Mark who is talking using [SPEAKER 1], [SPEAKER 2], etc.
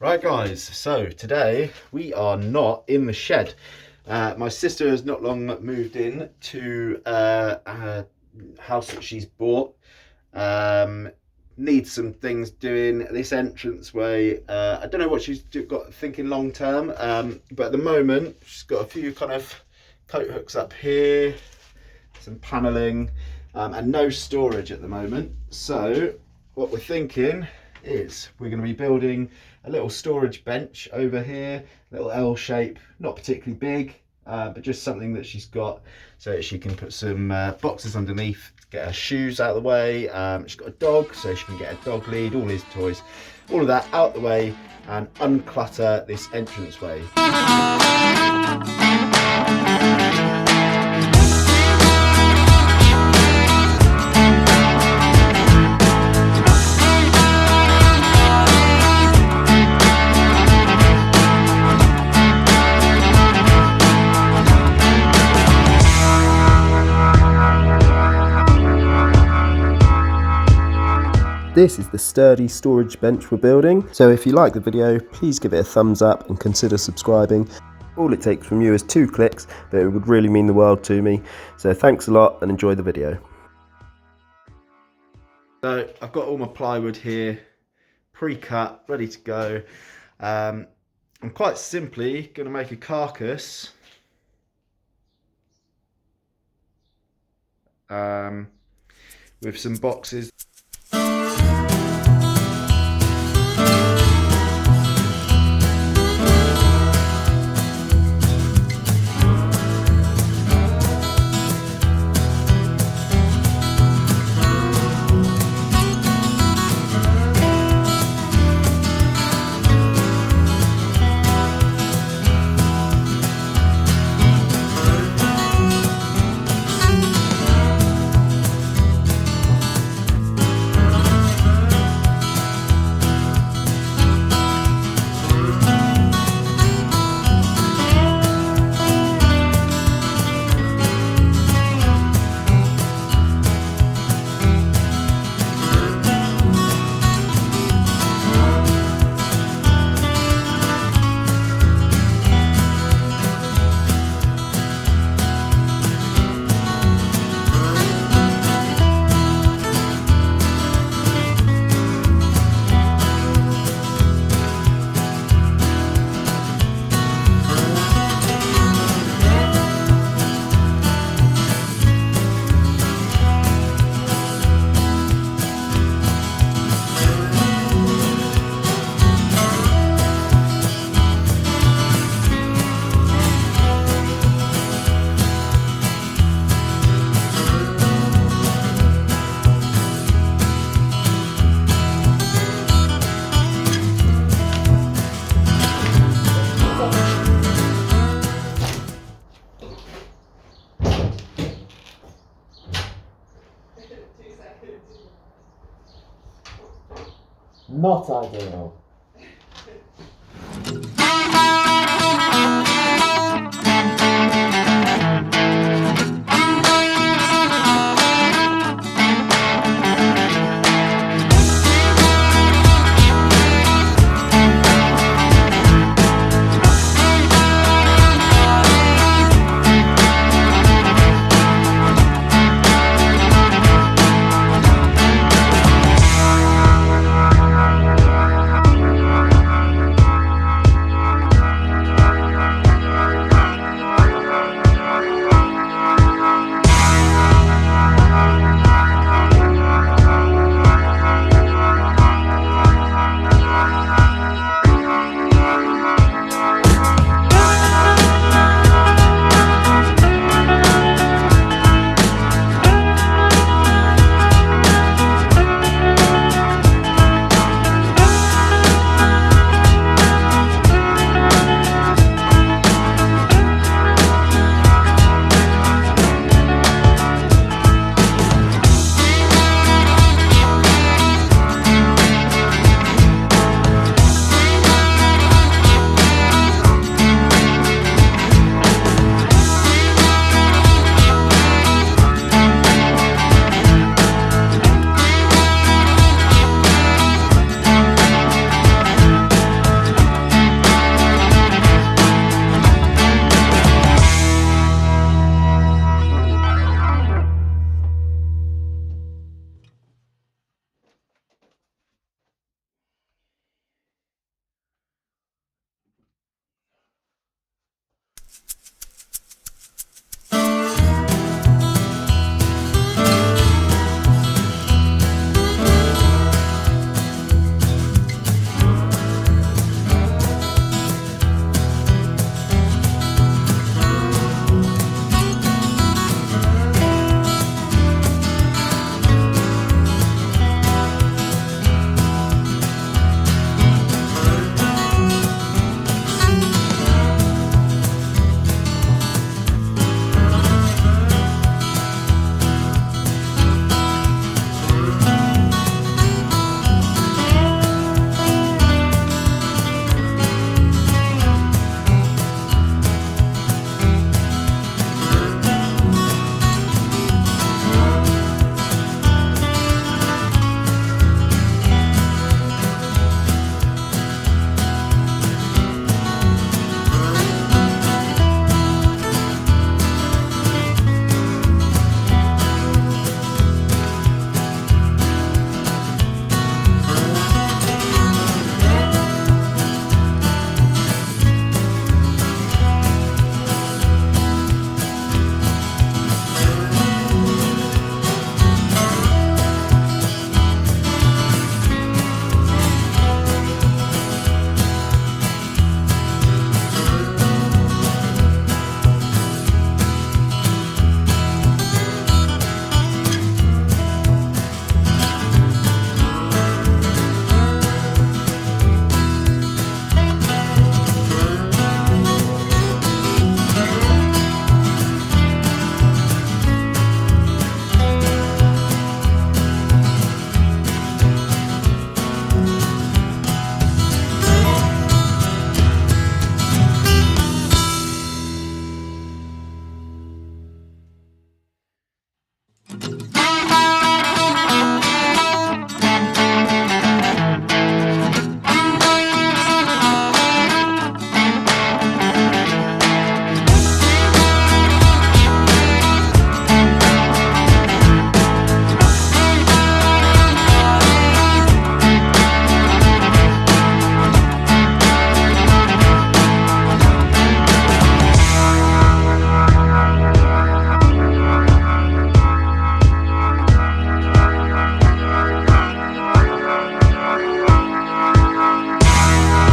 [SPEAKER 1] Right guys, so today we are not in the shed. My sister has not long moved in to a house that she's bought. Needs some things doing. This entranceway, I don't know what she's got thinking long term, but at the moment she's got a few kind of coat hooks up here, some panelling, and no storage at the moment. So what we're thinking is we're going to be building a little storage bench over here, little L shape, not particularly big, but just something that she's got so that she can put some boxes underneath, get her shoes out of the way. She's got a dog, so she can get a dog lead, all his toys, all of that out the way, and unclutter this entranceway.
[SPEAKER 2] This is the sturdy storage bench we're building, so if you like the video, please give it a thumbs up and consider subscribing. All it takes from you is 2 clicks, but it would really mean the world to me. So thanks a lot and enjoy the video.
[SPEAKER 1] So I've got all my plywood here, pre-cut, ready to go. I'm quite simply going to make a carcass with some boxes.
[SPEAKER 2] Not ideal.